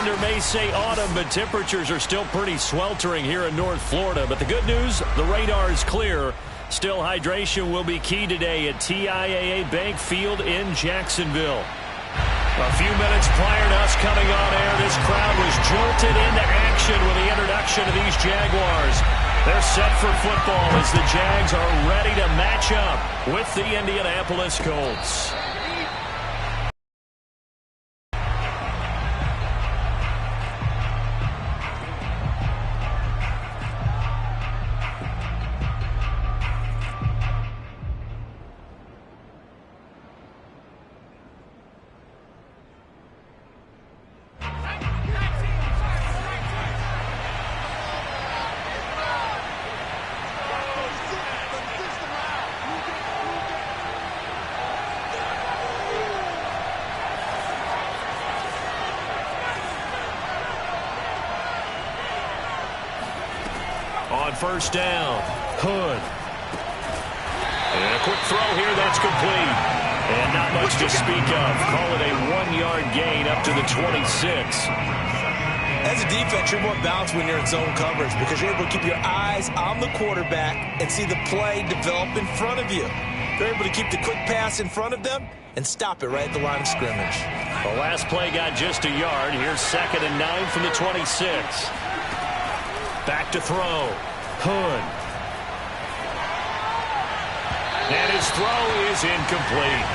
calendar may say autumn, but temperatures are still pretty sweltering here in North Florida. But the good news, the radar is clear. Still, hydration will be key today at TIAA Bank Field in Jacksonville. A few minutes prior to us coming on air, this crowd was jolted into action with the introduction of these Jaguars. They're set for football as the Jags are ready to match up with the Indianapolis Colts. On first down, Hood. And a quick throw here, that's complete. And not much to speak of. Call it a 1-yard gain up to the 26. As a defense, you're more balanced when you're in zone coverage because you're able to keep your eyes on the quarterback and see the play develop in front of you. You're able to keep the quick pass in front of them and stop it right at the line of scrimmage. The last play got just a yard. Here's 2nd and 9 from the 26. Back to throw. Hood. And his throw is incomplete.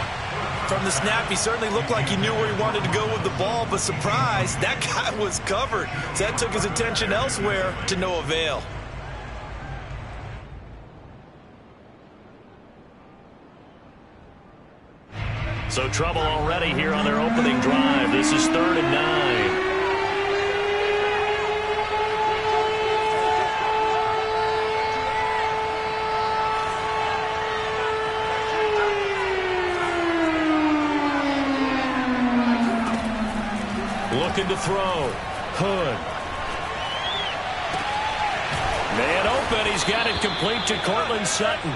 From the snap, he certainly looked like he knew where he wanted to go with the ball, but surprise, that guy was covered. So that took his attention elsewhere to no avail. So trouble already here on their opening drive. This is 3rd and 9. Looking to throw. Hood. Man open. He's got it complete to Cortland Sutton.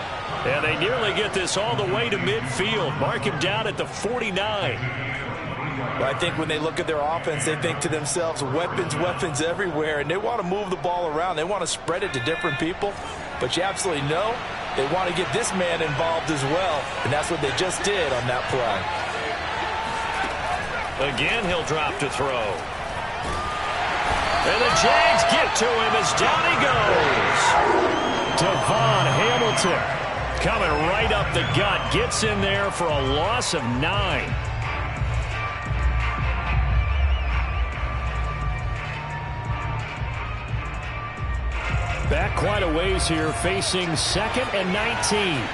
And they nearly get this all the way to midfield. Mark him down at the 49. Well, I think when they look at their offense, they think to themselves, weapons everywhere. And they want to move the ball around. They want to spread it to different people. But you absolutely know they want to get this man involved as well. And that's what they just did on that play. Again, he'll drop to throw. And the Jags get to him as down he goes. Devon Hamilton coming right up the gut. Gets in there for a loss of 9. Back quite a ways here, facing 2nd and 19.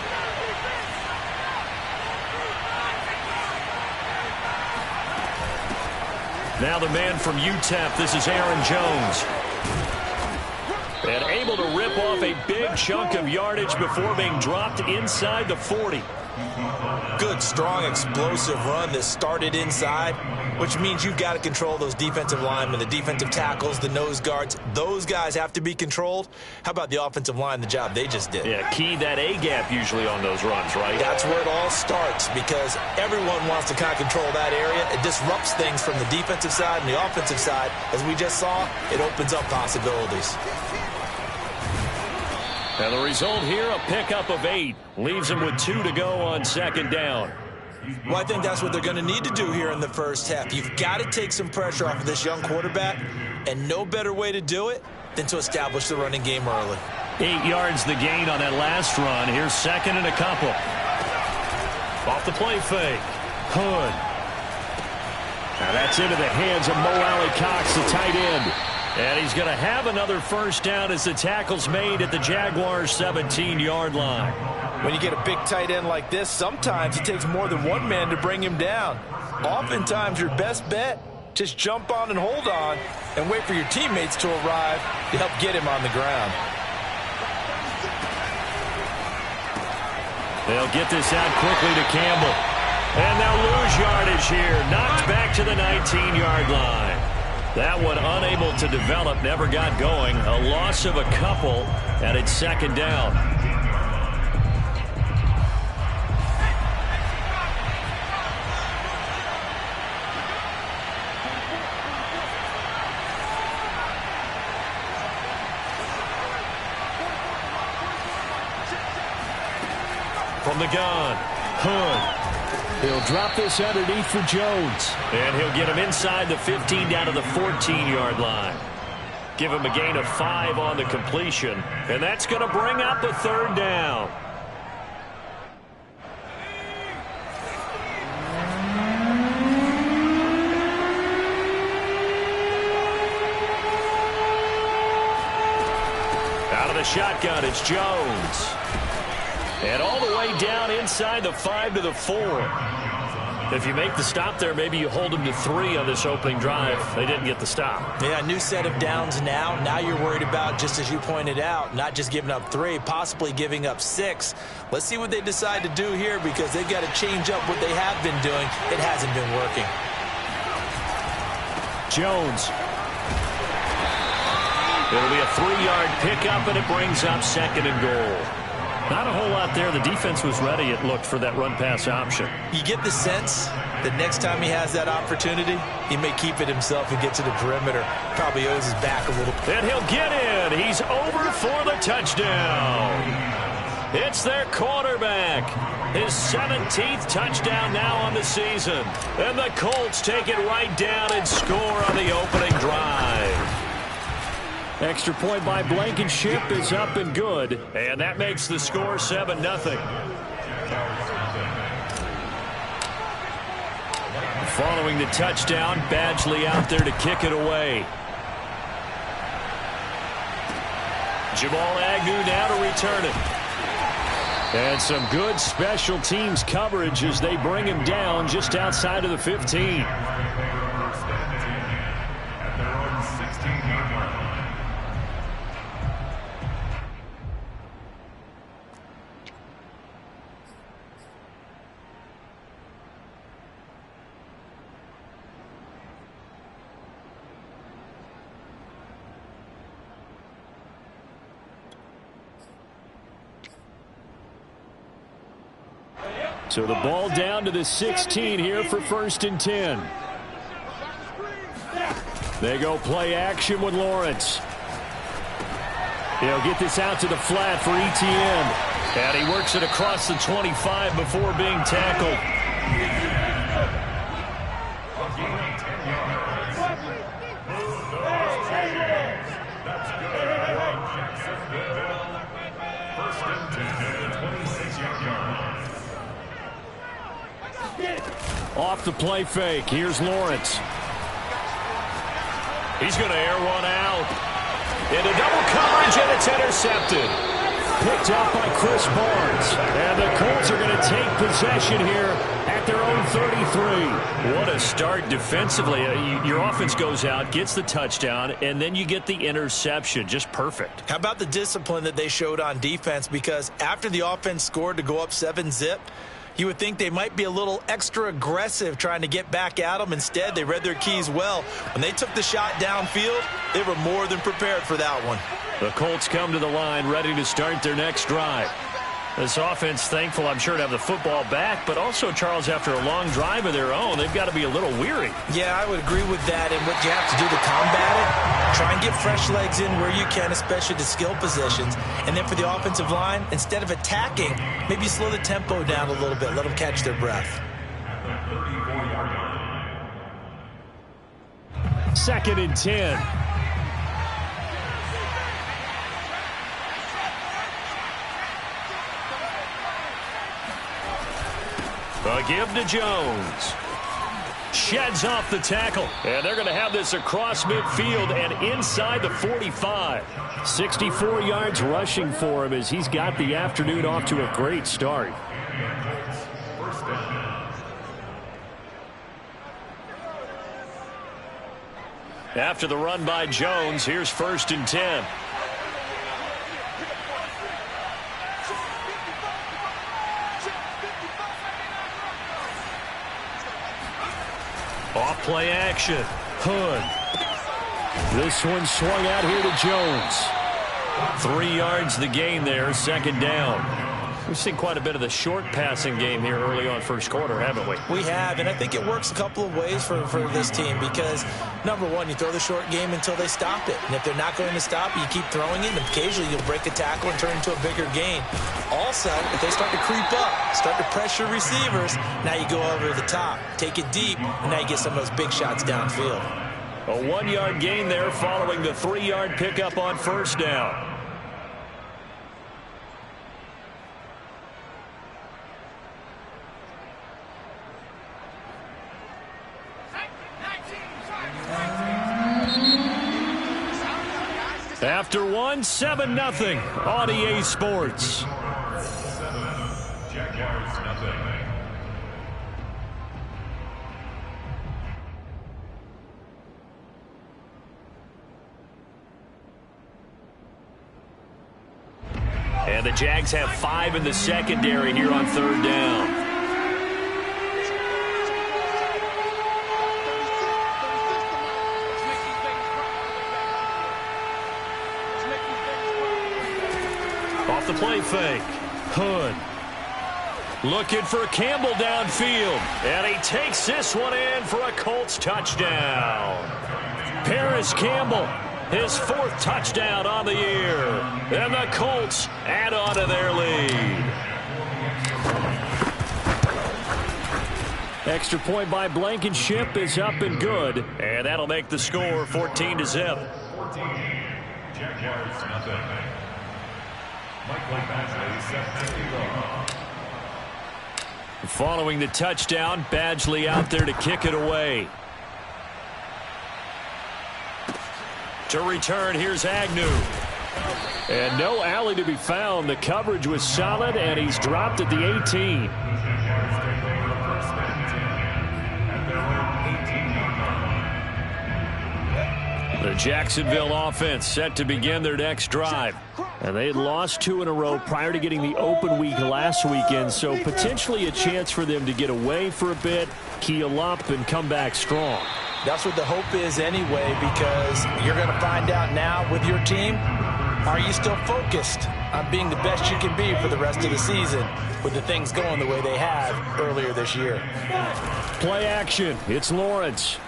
Now the man from UTEP, this is Aaron Jones. And able to rip off a big chunk of yardage before being dropped inside the 40. Good, strong, explosive run that started inside, which means you've got to control those defensive linemen, the defensive tackles, the nose guards. Those guys have to be controlled. How about the offensive line, the job they just did? Yeah, key that A-gap usually on those runs, right? That's where it all starts because everyone wants to kind of control that area. It disrupts things from the defensive side and the offensive side. As we just saw, it opens up possibilities. And the result here, a pickup of 8. Leaves them with 2 to go on 2nd down. Well, I think that's what they're going to need to do here in the first half. You've got to take some pressure off of this young quarterback, and no better way to do it than to establish the running game early. 8 yards the gain on that last run. Here's 2nd and a couple. Off the play fake. Hood. Now that's into the hands of Mo Alley-Cox, the tight end. And he's going to have another first down as the tackle's made at the Jaguars' 17-yard line. When you get a big tight end like this, sometimes it takes more than one man to bring him down. Oftentimes, your best bet, just jump on and hold on and wait for your teammates to arrive to help get him on the ground. They'll get this out quickly to Campbell. And they'll lose yardage here. Knocked back to the 19-yard line. That one unable to develop, never got going. A loss of a couple, and it's 2nd down. From the gun, Hood. He'll drop this underneath for Jones. And he'll get him inside the 15 down to the 14-yard line. Give him a gain of 5 on the completion. And that's going to bring up a third down. Out of the shotgun, it's Jones. And all the way down inside the 5 to the 4. If you make the stop there, maybe you hold them to 3 on this opening drive. They didn't get the stop. Yeah, new set of downs now. Now you're worried about, just as you pointed out, not just giving up 3, possibly giving up 6. Let's see what they decide to do here, because they've got to change up what they have been doing. It hasn't been working. Jones. It'll be a 3-yard pickup, and it brings up 2nd and goal. Not a whole lot there. The defense was ready, it looked, for that run-pass option. You get the sense that next time he has that opportunity, he may keep it himself and get to the perimeter. Probably owes his back a little. And he'll get in. He's over for the touchdown. It's their quarterback. His 17th touchdown now on the season. And the Colts take it right down and score on the opening drive. Extra point by Blankenship is up and good. And that makes the score 7-0. Following the touchdown, Badgley out there to kick it away. Jamal Agnew now to return it. And some good special teams coverage as they bring him down just outside of the 15. So the ball down to the 16 here for 1st and 10. They go play action with Lawrence. He'll get this out to the flat for Etienne. And he works it across the 25 before being tackled. Off the play fake. Here's Lawrence. He's going to air one out. Into double coverage, and it's intercepted. Picked up by Chris Barnes. And the Colts are going to take possession here at their own 33. What a start defensively. Your offense goes out, gets the touchdown, and then you get the interception. Just perfect. How about the discipline that they showed on defense? Because after the offense scored to go up 7-zip, you would think they might be a little extra aggressive trying to get back at them. Instead, they read their keys well. When they took the shot downfield, they were more than prepared for that one. The Colts come to the line ready to start their next drive. This offense thankful, I'm sure, to have the football back, but also, Charles, after a long drive of their own, they've got to be a little weary. Yeah, I would agree with that. And what you have to do to combat it, try and get fresh legs in where you can, especially the skill positions. And then for the offensive line, instead of attacking, maybe slow the tempo down a little bit. Let them catch their breath. 2nd and 10. A give to Jones. Sheds off the tackle. And they're going to have this across midfield and inside the 45. 64 yards rushing for him as he's got the afternoon off to a great start. After the run by Jones, here's 1st and 10. Off play action. Hood. This one swung out here to Jones. 3 yards the gain there, 2nd down. We've seen quite a bit of the short passing game here early on first quarter, haven't we? We have, and I think it works a couple of ways for this team because, number one, you throw the short game until they stop it. And if they're not going to stop it, you keep throwing it, and occasionally you'll break a tackle and turn into a bigger gain. Also, if they start to creep up, start to pressure receivers, now you go over the top, take it deep, and now you get some of those big shots downfield. A 1-yard gain there following the 3-yard pickup on first down. After one, 7-0 on EA Sports. And the Jags have 5 in the secondary here on third down. Off the play fake. Hood. Looking for Campbell downfield. And he takes this one in for a Colts touchdown. Paris Campbell, his 4th touchdown on the year. And the Colts add on to their lead. Extra point by Blankenship is up and good. And that'll make the score 14-0. Following the touchdown, Badgley out there to kick it away. To return, here's Agnew. And no alley to be found. The coverage was solid, and he's dropped at the 18. The Jacksonville offense set to begin their next drive. And they had lost 2 in a row prior to getting the open week last weekend, so potentially a chance for them to get away for a bit, keel up, and come back strong. That's what the hope is anyway, because you're going to find out now with your team, are you still focused on being the best you can be for the rest of the season with the things going the way they have earlier this year? Play action. It's Lawrence.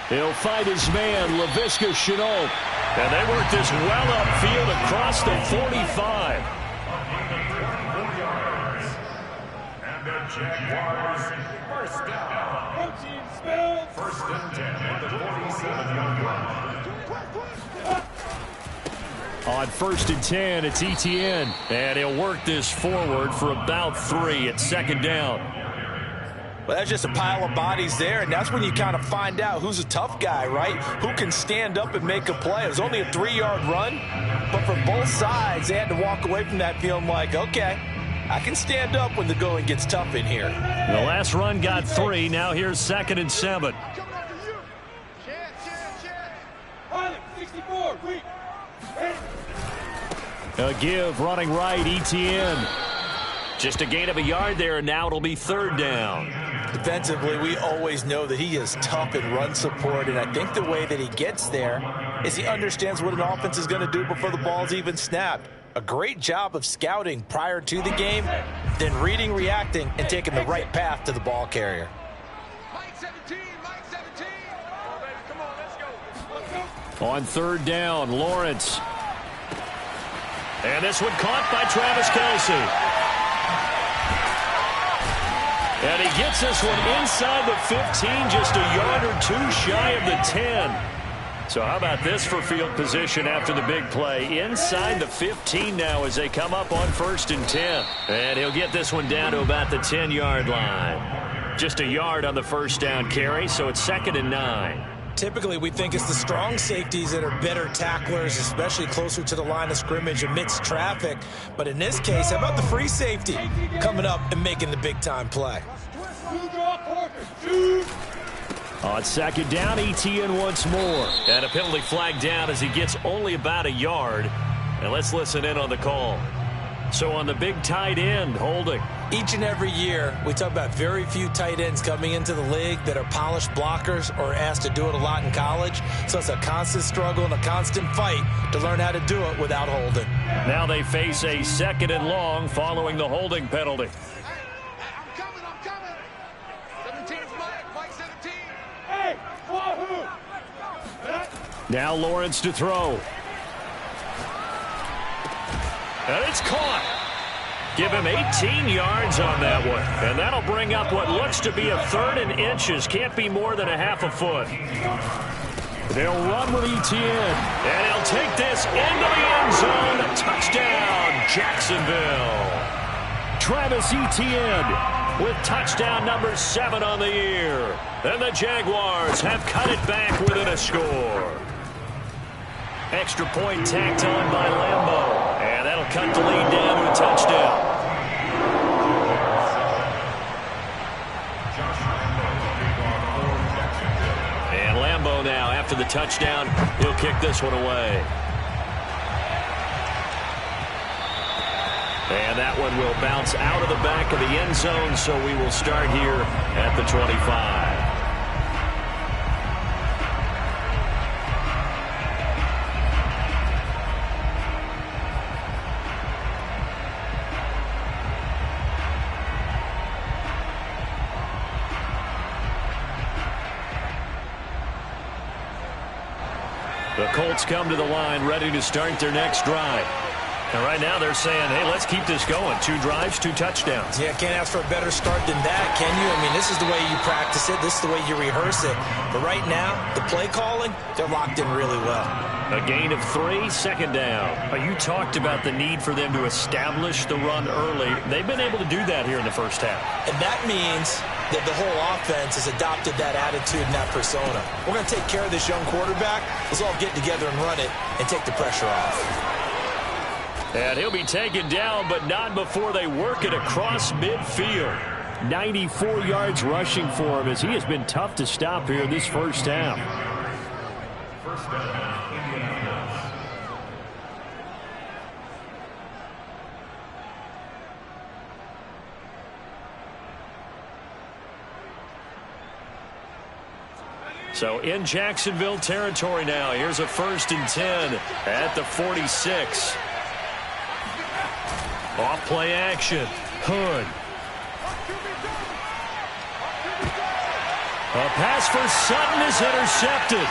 He'll fight his man, Laviska Shenault. And they work this well upfield across the 45. And the Jaguars first down. First and 10 at the 47-yard line. On 1st and 10, it's Etienne. And he'll work this forward for about 3 at 2nd down. Well, that's just a pile of bodies there, and that's when you kind of find out who's a tough guy, right? Who can stand up and make a play. It was only a 3-yard run, but for both sides, they had to walk away from that feeling like, okay, I can stand up when the going gets tough in here. The last run got 3. Now here's 2nd and 7. A give running right, Etienne. Just a gain of a yard there, and now it'll be 3rd down. Defensively, we always know that he is tough in run support, and I think the way that he gets there is he understands what an offense is going to do before the ball's even snapped. A great job of scouting prior to the game, then reading, reacting, and taking the right path to the ball carrier. On 3rd down, Lawrence. And this one caught by Travis Kelce. And he gets this one inside the 15, just a yard or 2 shy of the 10. So how about this for field position after the big play? Inside the 15 now as they come up on 1st and 10. And he'll get this one down to about the 10-yard line. Just a yard on the 1st down carry, so it's 2nd and 9. Typically, we think it's the strong safeties that are better tacklers, especially closer to the line of scrimmage amidst traffic. But in this case, how about the free safety coming up and making the big-time play? On 2nd down, Etienne once more. And a penalty flag down as he gets only about a yard. And let's listen in on the call. So on the big tight end, holding. Each and every year, we talk about very few tight ends coming into the league that are polished blockers or asked to do it a lot in college. So it's a constant struggle and a constant fight to learn how to do it without holding. Now they face a 2nd and long following the holding penalty. I'm coming. 17's Mike 17. Hey, Wahoo! Now Lawrence to throw. And it's caught. Give him 18 yards on that one. And that'll bring up what looks to be a 3rd and inches. Can't be more than a half a foot. They'll run with Etienne. And he'll take this into the end zone. Touchdown, Jacksonville. Travis Etienne with touchdown number 7 on the year. And the Jaguars have cut it back within a score. Extra point tacked on by Lambeau. And that'll cut the lead down to a touchdown. And Lambeau now, after the touchdown, he'll kick this one away. And that one will bounce out of the back of the end zone, so we will start here at the 25. The Colts come to the line ready to start their next drive. And right now they're saying, hey, let's keep this going. 2 drives, 2 touchdowns. Yeah, can't ask for a better start than that, can you? I mean, this is the way you practice it. This is the way you rehearse it. But right now, the play calling, they're locked in really well. A gain of 3, 2nd down. You talked about the need for them to establish the run early. They've been able to do that here in the first half. And that means that the whole offense has adopted that attitude and that persona. We're going to take care of this young quarterback. Let's all get together and run it and take the pressure off. And he'll be taken down, but not before they work it across midfield. 94 yards rushing for him as he has been tough to stop here this first half. First down, Indianapolis. So in Jacksonville territory now. Here's a 1st and 10 at the 46. Off play action. Hood. A pass for Sutton is intercepted.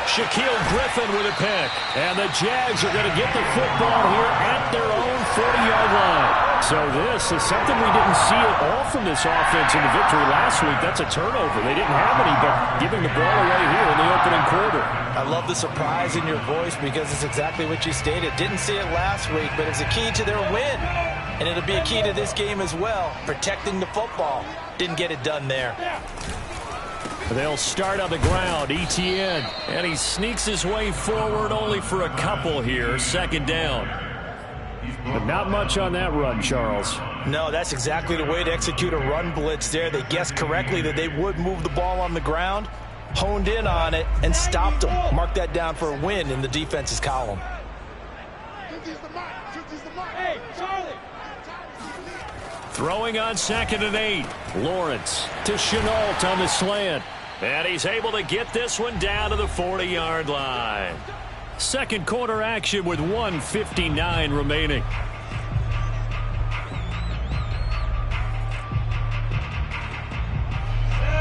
Shaquille Griffin with a pick. And the Jags are going to get the football here at their own 40-yard line. So this is something we didn't see at all from this offense in the victory last week. That's a turnover. They didn't have any, but giving the ball away here in the opening quarter. I love the surprise in your voice because it's exactly what you stated. Didn't see it last week, but it's a key to their win. And it'll be a key to this game as well, protecting the football. Didn't get it done there. They'll start on the ground. Etienne, and he sneaks his way forward only for a couple here. 2nd down. But not much on that run, Charles. No, that's exactly the way to execute a run blitz there. They guessed correctly that they would move the ball on the ground, honed in on it, and stopped them. Mark that down for a win in the defense's column. Hey, Charlie! Throwing on 2nd and 8. Lawrence to Chenault on the slant. And he's able to get this one down to the 40-yard line. Second quarter action with 1:59 remaining.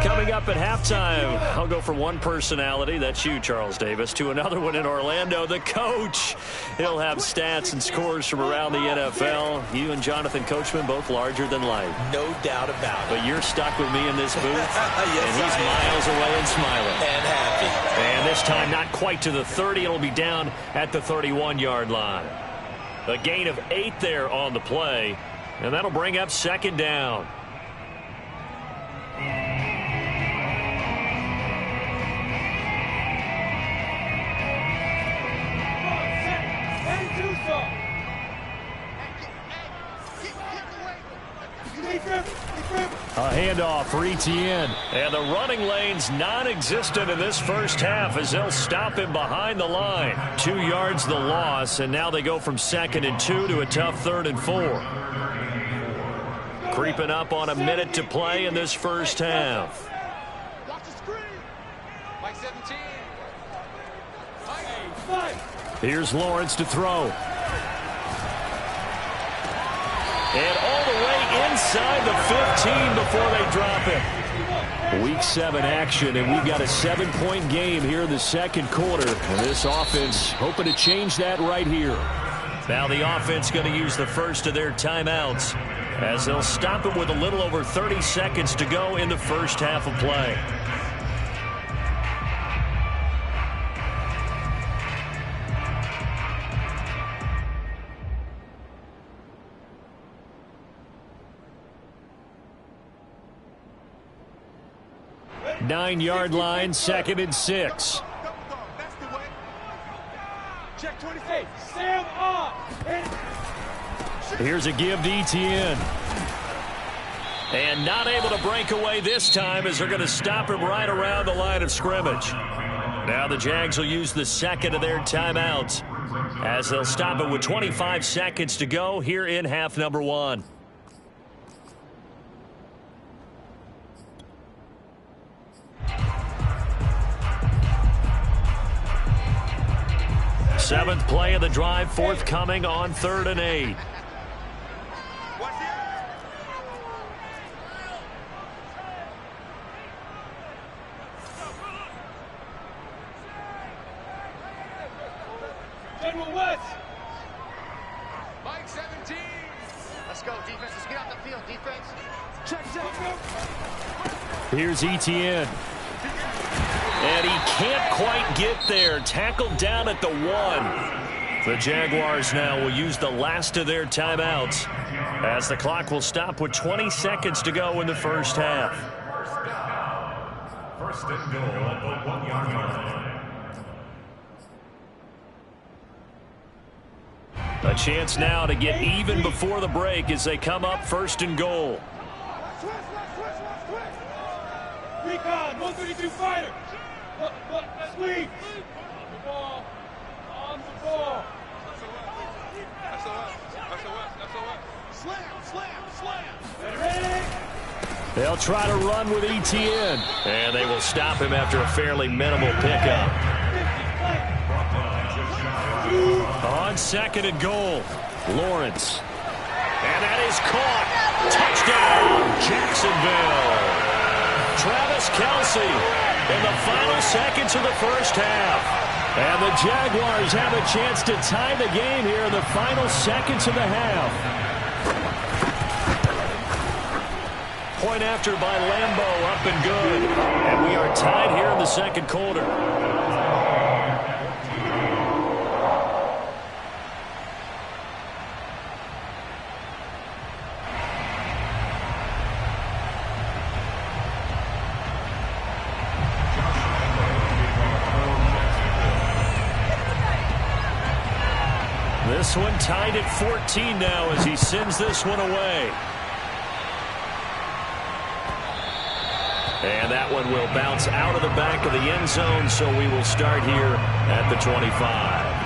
Coming up at halftime, I'll go from one personality, that's you, Charles Davis, to another one in Orlando, the coach. He'll have stats and scores from around the NFL. You and Jonathan Coachman, both larger than life. No doubt about it. But you're stuck with me in this booth, Yes, and he's miles away and smiling. And happy. And this time not quite to the 30. It'll be down at the 31-yard line. A gain of 8 there on the play, and that'll bring up 2nd down. A handoff for Etienne. And the running lane's non-existent in this first half as they'll stop him behind the line. 2 yards the loss, and now they go from 2nd and 2 to a tough 3rd and 4. Creeping up on a minute to play in this first half. Watch the screen. Mike 17. Here's Lawrence to throw. And all the way inside the 15 before they drop it. Week 7 action, and we've got a 7-point game here in the second quarter. And this offense hoping to change that right here. Now the offense going to use the first of their timeouts as they'll stop it with a little over 30 seconds to go in the first half of play. Nine-yard line, 2nd and 6. Check 28. Sam up. Here's a give to Etienne. And not able to break away this time as they're going to stop him right around the line of scrimmage. Now the Jags will use the second of their timeouts as they'll stop it with 25 seconds to go here in half number 1. Seventh play of the drive forthcoming on 3rd and 8. General West. Mike 17. Let's go, defense. Let's get out the field, defense. Check. Here's Etienne. And he can't quite get there. Tackled down at the 1. The Jaguars now will use the last of their timeouts as the clock will stop with 20 seconds to go in the first half. First and goal at the 1-yard line. A chance now to get even before the break as they come up 1st and goal. Recon, 132 fighter. Sweep. On the ball. On the ball. Slam. They'll try to run with Etienne. And they will stop him after a fairly minimal pickup. On 2nd and goal, Lawrence. And that is caught. Touchdown, Jacksonville. Travis Kelce in the final seconds of the first half. And the Jaguars have a chance to tie the game here in the final seconds of the half. Point after by Lambeau, up and good. And we are tied here in the second quarter. This one tied at 14 now as he sends this one away. And that one will bounce out of the back of the end zone, so we will start here at the 25.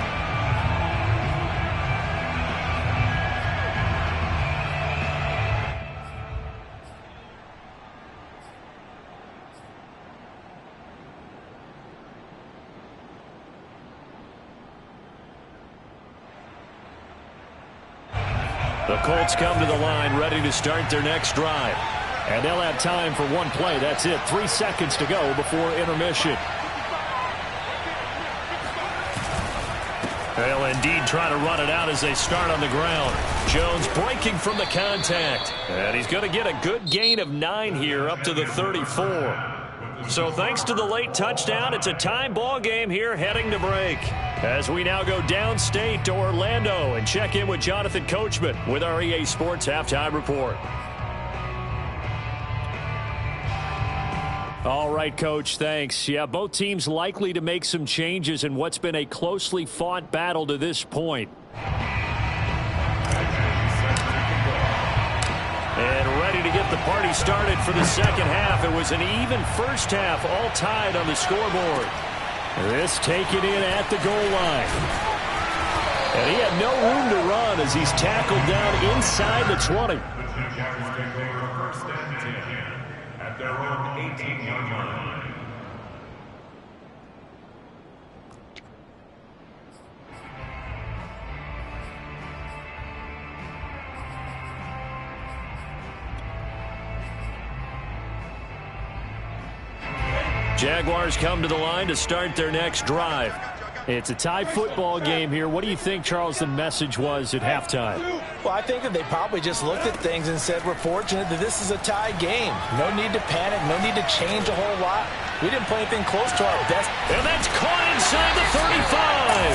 The Colts come to the line ready to start their next drive. And they'll have time for one play. That's it. 3 seconds to go before intermission. They'll indeed try to run it out as they start on the ground. Jones breaking from the contact. And he's going to get a good gain of 9 here up to the 34. So thanks to the late touchdown, it's a tie ball game here heading to break. As we now go downstate to Orlando and check in with Jonathan Coachman with our EA Sports Halftime Report. All right, Coach, thanks. Yeah, both teams likely to make some changes in what's been a closely fought battle to this point. And ready to get the party started for the second half. It was an even first half, all tied on the scoreboard. This taken in at the goal line. And he had no room to run as he's tackled down inside the 20. At their own 18-yard line. Jaguars come to the line to start their next drive. It's a tie football game here. What do you think, Charles, the message was at halftime? Well, I think that they probably just looked at things and said, we're fortunate that this is a tie game. No need to panic. No need to change a whole lot. We didn't play anything close to our best. And that's caught inside the 35.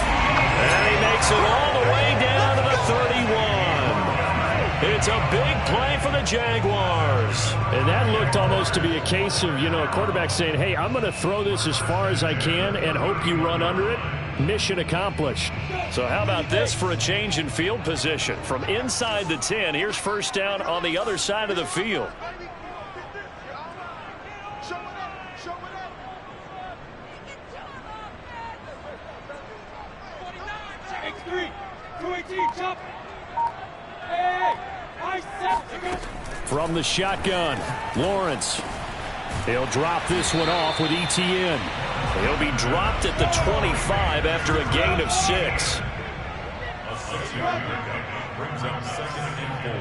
And he makes it all the way down to the 31. It's a big play for the Jaguars. And that looked almost to be a case of, a quarterback saying, hey, I'm going to throw this as far as I can and hope you run under it. Mission accomplished. So how about this for a change in field position? From inside the 10, here's first down on the other side of the field. From the shotgun, Lawrence. He'll drop this one off with ETN. He'll be dropped at the 25 after a gain of 6. A 6-yard pickup brings up 2nd and 4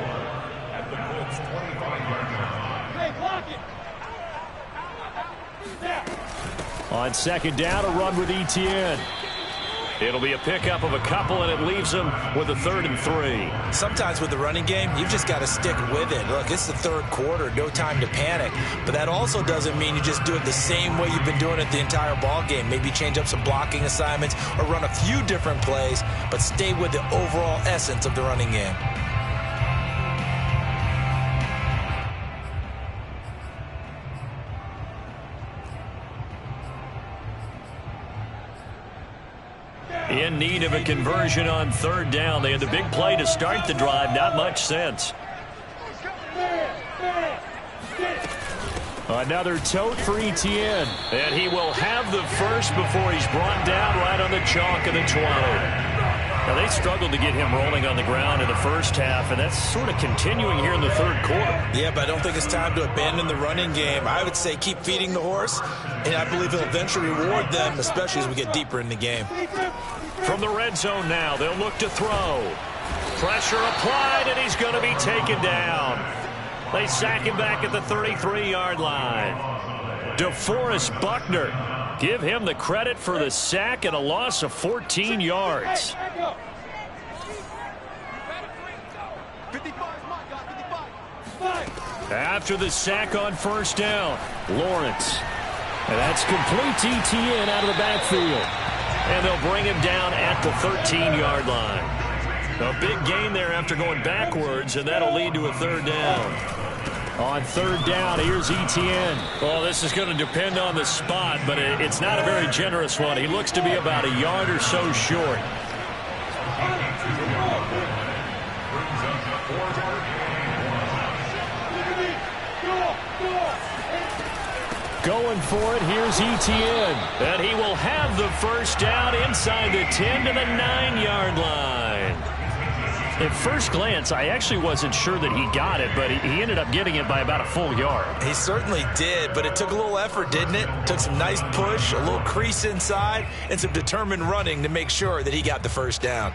at the Colts 25-yard line. Hey, block it. On second down, a run with ETN. It'll be a pickup of a couple, and it leaves them with a 3rd and 3. Sometimes with the running game, you've just got to stick with it. Look, it's the third quarter, no time to panic. But that also doesn't mean you just do it the same way you've been doing it the entire ball game. Maybe change up some blocking assignments or run a few different plays, but stay with the overall essence of the running game. In need of a conversion on 3rd down. They had the big play to start the drive. Not much sense. Another tote for ETN. And he will have the first before he's brought down right on the chalk of the 12. Now, they struggled to get him rolling on the ground in the first half, and that's sort of continuing here in the 3rd quarter. Yeah, but I don't think it's time to abandon the running game. I would say keep feeding the horse, and I believe he'll eventually reward them, especially as we get deeper in the game. From the red zone now, they'll look to throw. Pressure applied, and he's going to be taken down. They sack him back at the 33-yard line. DeForest Buckner. Give him the credit for the sack and a loss of 14 yards. After the sack on first down, Lawrence. And that's complete to ETN out of the backfield. And they'll bring him down at the 13-yard line. A big gain there after going backwards, and that'll lead to a 3rd down. On 3rd down, here's ETN. Well, this is going to depend on the spot, but it's not a very generous one. He looks to be about a yard or so short. Going for it, here's ETN. And he will have the first down inside the 10 to the 9-yard line. At first glance, I actually wasn't sure that he got it, but he ended up getting it by about a full yard. He certainly did, but it took a little effort, didn't it? Took some nice push, a little crease inside, and some determined running to make sure that he got the first down.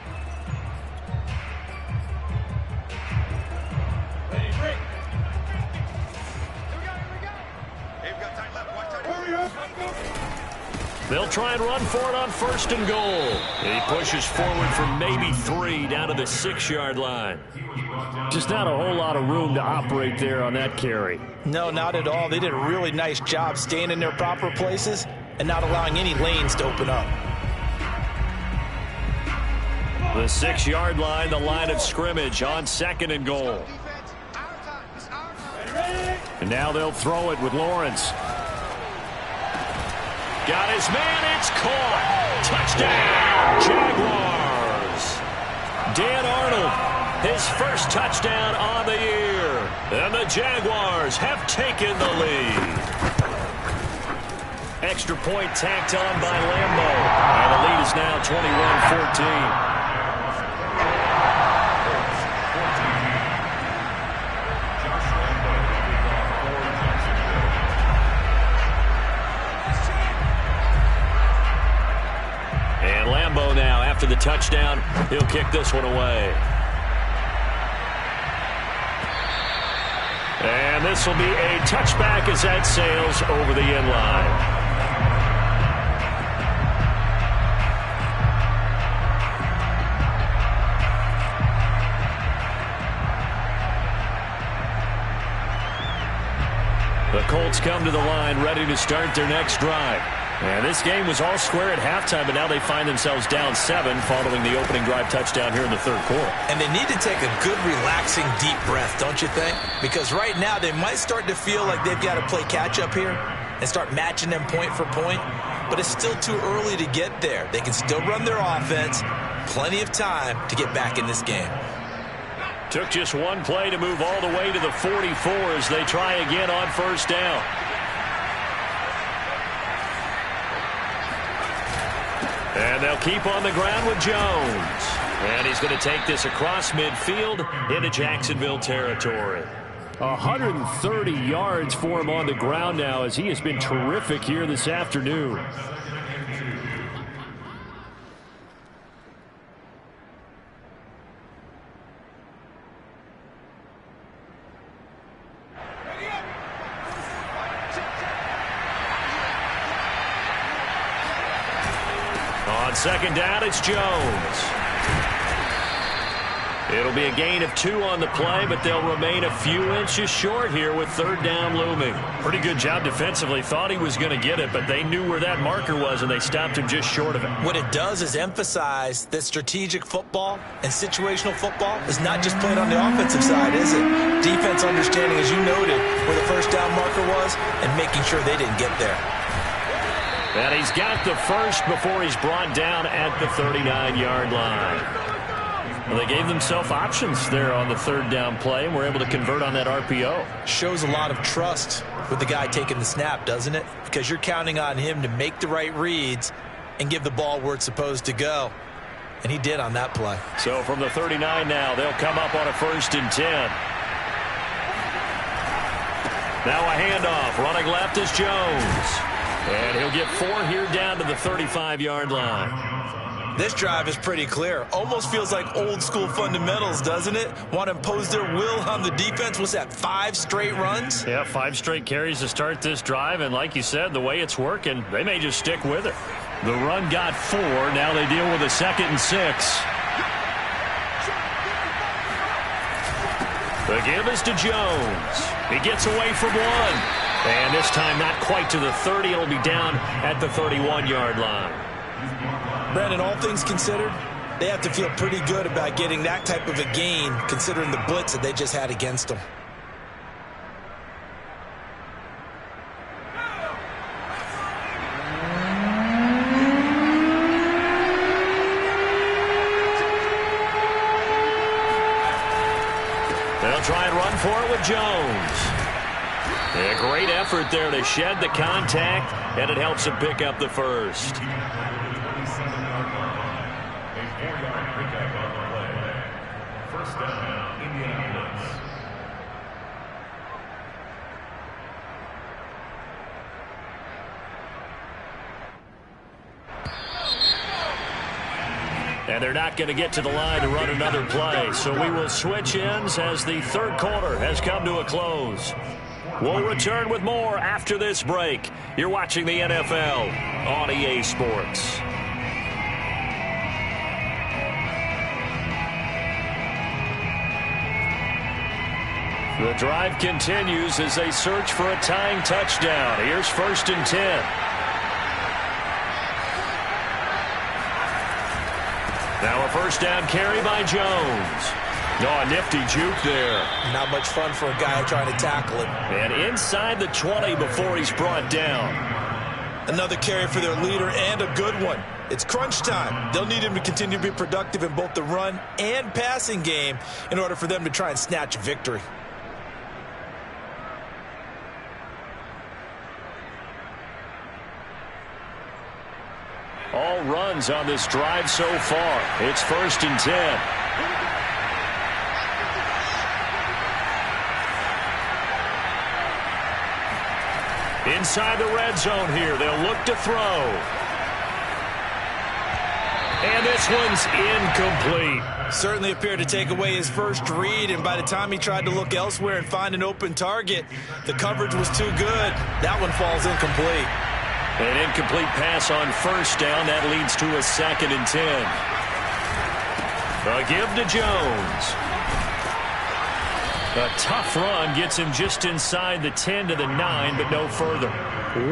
They'll try and run for it on 1st and goal. He pushes forward for maybe 3 down to the 6-yard line. Just not a whole lot of room to operate there on that carry. No, not at all. They did a really nice job staying in their proper places and not allowing any lanes to open up. The 6-yard line, the line of scrimmage on 2nd and goal. And now they'll throw it with Lawrence. Got his man, it's caught. Touchdown, Jaguars. Dan Arnold, his first touchdown on the year. And the Jaguars have taken the lead. Extra point tacked on by Lambo. And the lead is now 21-14. Now, after the touchdown, he'll kick this one away. And this will be a touchback as that sails over the end line. Colts come to the line, ready to start their next drive. And this game was all square at halftime, but now they find themselves down 7 following the opening drive touchdown here in the third quarter. And they need to take a good, relaxing, deep breath, don't you think? Because right now they might start to feel like they've got to play catch-up here and start matching them point for point. But it's still too early to get there. They can still run their offense. Plenty of time to get back in this game. Took just one play to move all the way to the 44 as they try again on first down. And they'll keep on the ground with Jones. And he's going to take this across midfield into Jacksonville territory. 130 yards for him on the ground now as he has been terrific here this afternoon. On second down, it's Jones. It'll be a gain of 2 on the play, but they'll remain a few inches short here with third down looming. Pretty good job defensively. Thought he was going to get it, but they knew where that marker was, and they stopped him just short of it. What it does is emphasize that strategic football and situational football is not just played on the offensive side, is it? Defense understanding, as you noted, where the first down marker was and making sure they didn't get there. And he's got the first before he's brought down at the 39-yard line. Well, they gave themselves options there on the third down play and were able to convert on that RPO. Shows a lot of trust with the guy taking the snap, doesn't it? Because you're counting on him to make the right reads and give the ball where it's supposed to go. And he did on that play. So from the 39 now, they'll come up on a 1st and 10. Now a handoff. Running left is Jones. And he'll get 4 here down to the 35-yard line. This drive is pretty clear. Almost feels like old school fundamentals, doesn't it? Want to impose their will on the defense. Was that 5 straight runs? Yeah, 5 straight carries to start this drive. And like you said, the way it's working, they may just stick with it. The run got 4. Now they deal with a 2nd and 6. The give is to Jones. He gets away from 1. And this time not quite to the 30. It'll be down at the 31-yard line. Brandon, all things considered, they have to feel pretty good about getting that type of a gain considering the blitz that they just had against them. They'll try and run for it with Jones. A great effort there to shed the contact, and it helps him pick up the first. First down, Indianapolis. And they're not going to get to the line to run another play, so we will switch ends as the third quarter has come to a close. We'll return with more after this break. You're watching the NFL on EA Sports. The drive continues as they search for a tying touchdown. Here's 1st and 10. Now a first down carry by Jones. Oh, a nifty juke there. Not much fun for a guy trying to tackle him. And inside the 20 before he's brought down. Another carry for their leader and a good one. It's crunch time. They'll need him to continue to be productive in both the run and passing game in order for them to try and snatch a victory. All runs on this drive so far. It's 1st and 10. Inside the red zone here. They'll look to throw. And this one's incomplete. Certainly appeared to take away his first read, and by the time he tried to look elsewhere and find an open target, the coverage was too good. That one falls incomplete. An incomplete pass on first down. That leads to a 2nd and 10. A give to Jones. A tough run gets him just inside the 10 to the 9, but no further.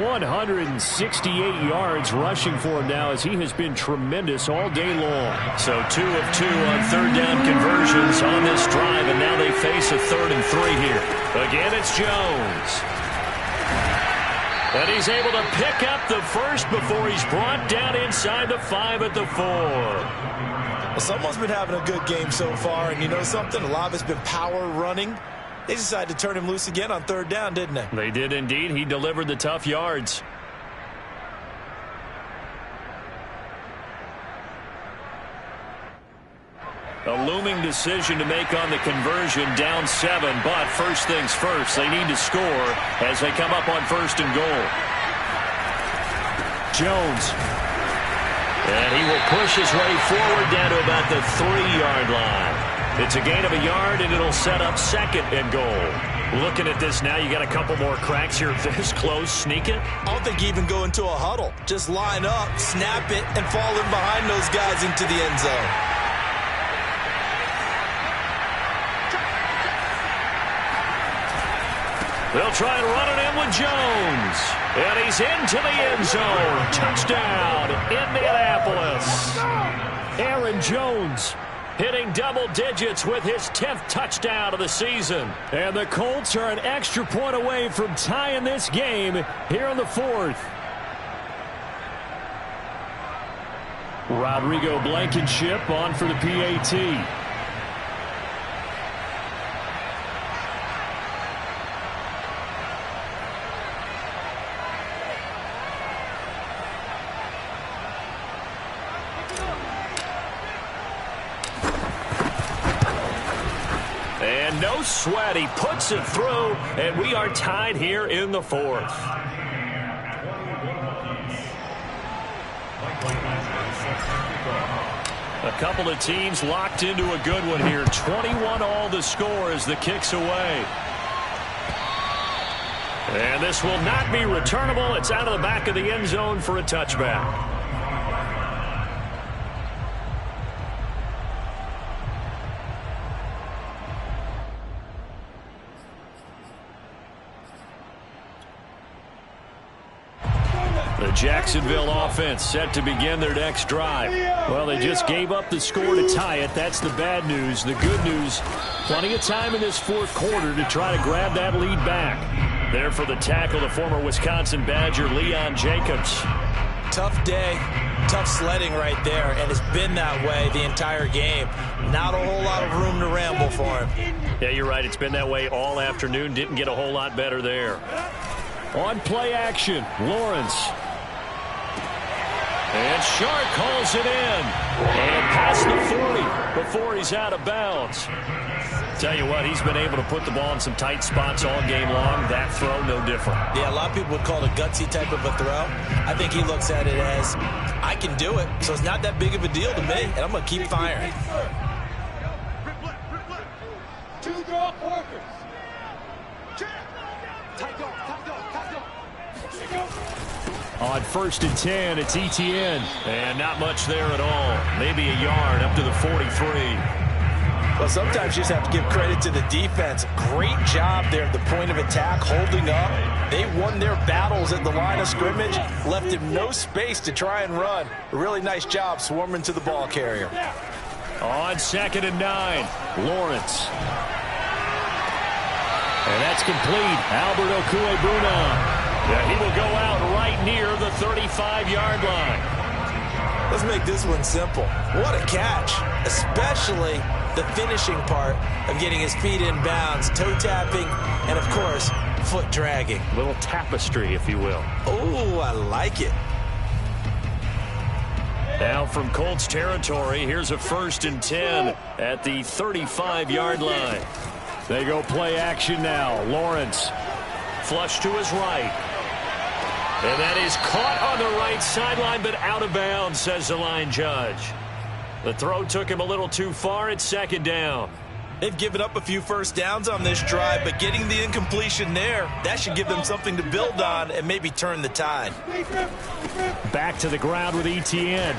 168 yards rushing for him now as he has been tremendous all day long. So 2 of 2 on third down conversions on this drive, and now they face a 3rd and 3 here. Again, it's Jones. And he's able to pick up the first before he's brought down inside the 5 at the 4. Well, someone's been having a good game so far, and you know something? A lot of it's been power running. They decided to turn him loose again on 3rd down, didn't they? They did indeed. He delivered the tough yards. A looming decision to make on the conversion, down 7, but first things first, they need to score as they come up on 1st and goal. Jones. And he will push his way forward down to about the 3-yard line. It's a gain of a yard, and it'll set up 2nd and goal. Looking at this now, you got a couple more cracks here. This close, sneak it. I don't think you even go into a huddle. Just line up, snap it, and fall in behind those guys into the end zone. They'll try and run it in with Jones. And he's into the end zone. Touchdown, Indianapolis. Aaron Jones hitting double digits with his 10th touchdown of the season. And the Colts are an extra point away from tying this game here in the 4th. Rodrigo Blankenship on for the PAT. No sweat. He puts it through, and we are tied here in the 4th. A couple of teams locked into a good one here. 21 all the score as the kick's away. And this will not be returnable. It's out of the back of the end zone for a touchback. The Jacksonville offense set to begin their next drive. Well, they just gave up the score to tie it. That's the bad news. The good news, plenty of time in this 4th quarter to try to grab that lead back. There for the tackle, the former Wisconsin Badger, Leon Jacobs. Tough day, tough sledding right there, and it's been that way the entire game. Not a whole lot of room to ramble for him. Yeah, you're right. It's been that way all afternoon. Didn't get a whole lot better there. On play action, Lawrence. And Shark calls it in. And past the 40 before he's out of bounds. Tell you what, he's been able to put the ball in some tight spots all game long. That throw, no different. Yeah, a lot of people would call it a gutsy type of a throw. I think he looks at it as, I can do it, so it's not that big of a deal to me, and I'm going to keep firing. 2 drop workers. Tight go. On 1st and 10, it's ETN. And not much there at all. Maybe a yard up to the 43. Well, sometimes you just have to give credit to the defense. Great job there at the point of attack, holding up. They won their battles at the line of scrimmage, left him no space to try and run. A really nice job swarming to the ball carrier. On 2nd and 9, Lawrence. And that's complete. Albert Okuebuna. Yeah, he will go out right near the 35-yard line. Let's make this one simple. What a catch, especially the finishing part of getting his feet in bounds, toe tapping, and, of course, foot dragging. A little tapestry, if you will. Oh, I like it. Now from Colts territory, here's a 1st and 10 at the 35-yard line. They go play action now. Lawrence, flush to his right. And that is caught on the right sideline, but out of bounds, says the line judge. The throw took him a little too far. It's 2nd down. They've given up a few first downs on this drive, but getting the incompletion there, that should give them something to build on and maybe turn the tide. Back to the ground with ETN.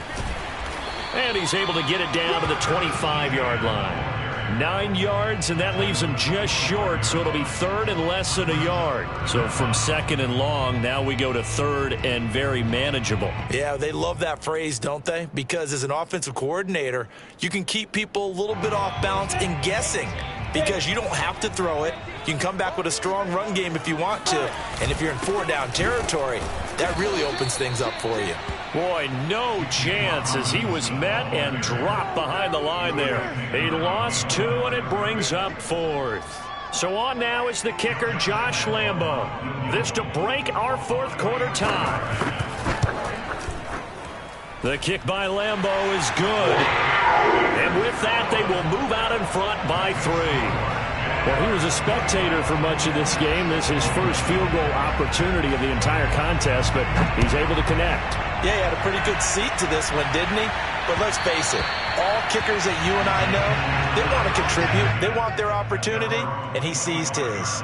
And he's able to get it down to the 25-yard line. 9 yards, and that leaves him just short, so it'll be 3rd and less than a yard. So from 2nd and long, now we go to 3rd and very manageable. Yeah, they love that phrase, don't they? Because as an offensive coordinator, you can keep people a little bit off balance and guessing because you don't have to throw it. You can come back with a strong run game if you want to. And if you're in 4-down territory, that really opens things up for you. Boy, no chance as he was met and dropped behind the line there. He lost 2, and it brings up 4th. So on now is the kicker, Josh Lambo. This to break our 4th quarter tie. The kick by Lambo is good. And with that, they will move out in front by 3. Well, he was a spectator for much of this game. This is his first field goal opportunity of the entire contest, but he's able to connect. Yeah, he had a pretty good seat to this one, didn't he? But let's face it, all kickers that you and I know, they want to contribute. They want their opportunity, and he seized his.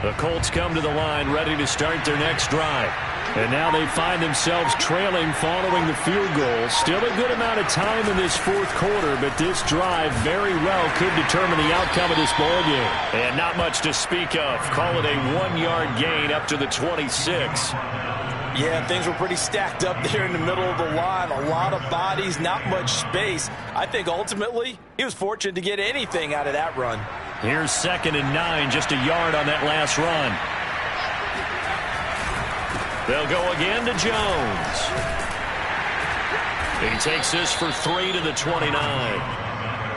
The Colts come to the line ready to start their next drive. And now they find themselves trailing following the field goal. Still a good amount of time in this 4th quarter, but this drive very well could determine the outcome of this ball game. And not much to speak of. Call it a 1-yard gain up to the 26. Yeah, things were pretty stacked up there in the middle of the line. A lot of bodies, not much space. I think ultimately he was fortunate to get anything out of that run. Here's 2nd and 9, just a yard on that last run. They'll go again to Jones. He takes this for 3 to the 29.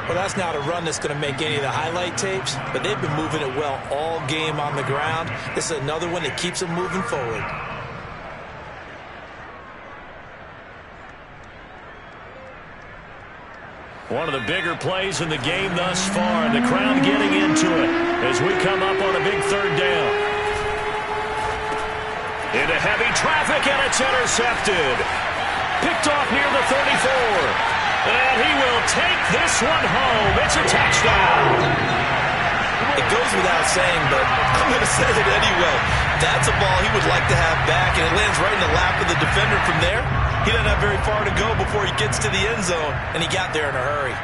Well, that's not a run that's going to make any of the highlight tapes, but they've been moving it well all game on the ground. This is another one that keeps them moving forward. One of the bigger plays in the game thus far. The crowd getting into it as we come up on a big 3rd down. Into heavy traffic, and it's intercepted. Picked off near the 34. And he will take this one home. It's a touchdown. It goes without saying, but I'm going to say it anyway. That's a ball he would like to have back, and it lands right in the lap of the defender from there. He doesn't have very far to go before he gets to the end zone, and he got there in a hurry.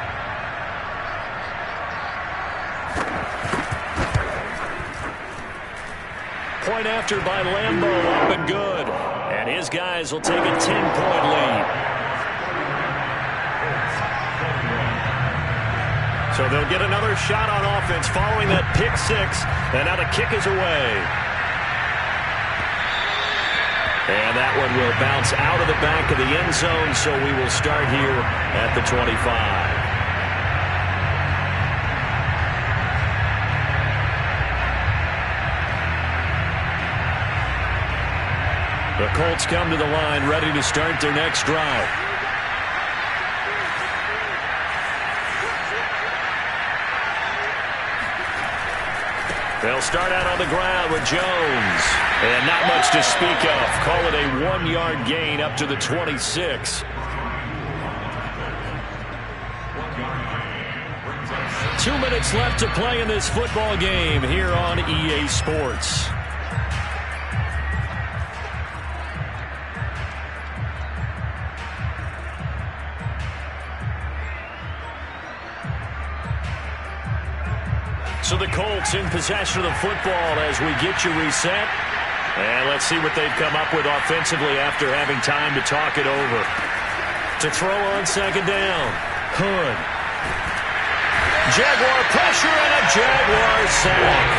Point after by Lambo, up and good. And his guys will take a 10-point lead. So they'll get another shot on offense following that pick 6, and now the kick is away. And that one will bounce out of the back of the end zone, so we will start here at the 25. The Colts come to the line ready to start their next drive. They'll start out on the ground with Jones. And not much to speak of. Call it a 1-yard gain up to the 26. 2 minutes left to play in this football game here on EA Sports. So the Colts in possession of the football as we get you reset. And let's see what they've come up with offensively after having time to talk it over. To throw on 2nd down. Hood. Jaguar pressure and a Jaguar sack.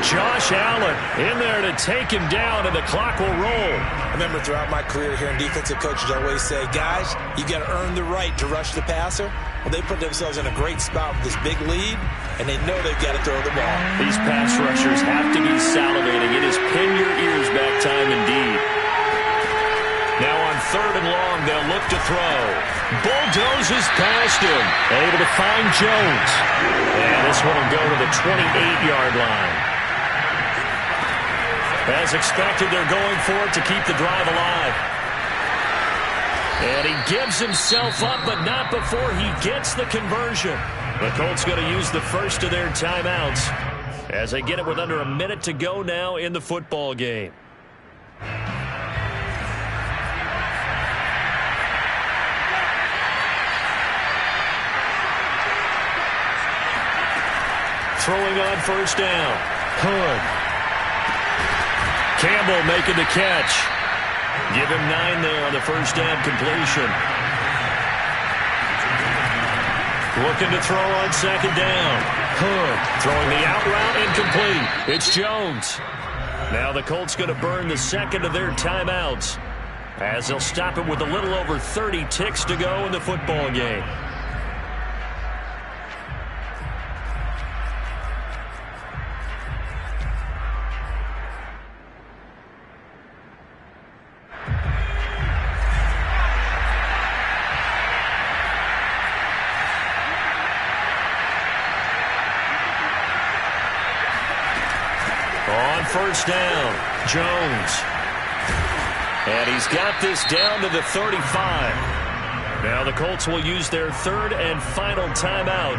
Josh Allen in there to take him down, and the clock will roll. I remember throughout my career here in defensive coaches always say, guys, you got to earn the right to rush the passer. Well, they put themselves in a great spot with this big lead, and they know they've got to throw the ball. These pass rushers have to be salivating. It is pin your ears back time indeed. Now on 3rd and long, they'll look Back to throw. Bulldozes past him. Able to find Jones. And this one will go to the 28-yard line. As expected, they're going for it to keep the drive alive. And he gives himself up, but not before he gets the conversion. The Colts going to use the first of their timeouts as they get it with under a minute to go now in the football game. Throwing on first down. Hood. Campbell making the catch. Give him 9 there on the first down completion. Looking to throw on second down. Hood throwing the out route incomplete. It's Jones. Now the Colts going to burn the second of their timeouts as they'll stop it with a little over 30 ticks to go in the football game. First down, Jones. And he's got this down to the 35. Now the Colts will use their third and final timeout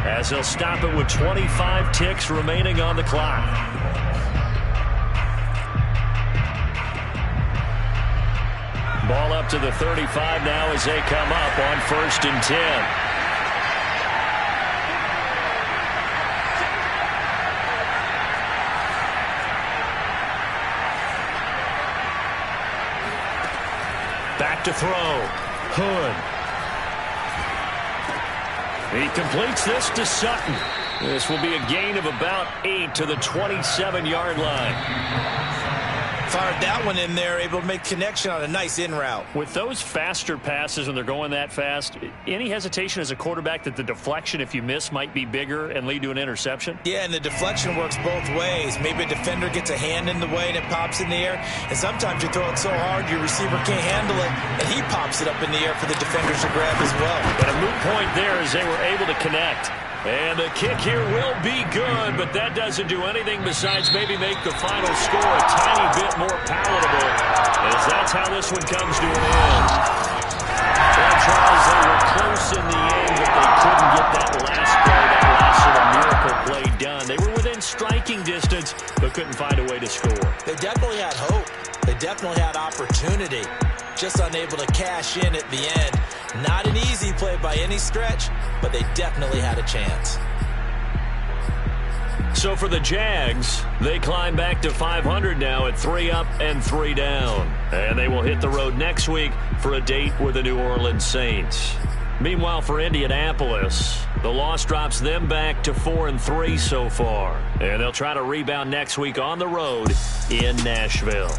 as they'll stop it with 25 ticks remaining on the clock. Ball up to the 35 now as they come up on 1st and 10. Back to throw. Hood. He completes this to Sutton. This will be a gain of about 8 to the 27-yard line. Fired that one in there, able to make connection on a nice in route. With those faster passes when they're going that fast, any hesitation as a quarterback that the deflection, if you miss, might be bigger and lead to an interception? Yeah, and the deflection works both ways. Maybe a defender gets a hand in the way and it pops in the air. And sometimes you throw it so hard your receiver can't handle it, and he pops it up in the air for the defenders to grab as well. But a moot point there as they were able to connect. And the kick here will be good, but that doesn't do anything besides maybe make the final score a tiny bit more palatable, as that's how this one comes to an end. Well, Charles, they were close in the end, but they couldn't get that last play, that last sort of miracle play done. They were within striking distance, but couldn't find a way to score. They definitely had hope. They definitely had opportunity. Just unable to cash in at the end. Not an easy play by any stretch, but they definitely had a chance. So for the Jags, they climb back to 500 now at 3 up and 3 down. And they will hit the road next week for a date with the New Orleans Saints. Meanwhile, for Indianapolis, the loss drops them back to 4 and 3 so far. And they'll try to rebound next week on the road in Nashville.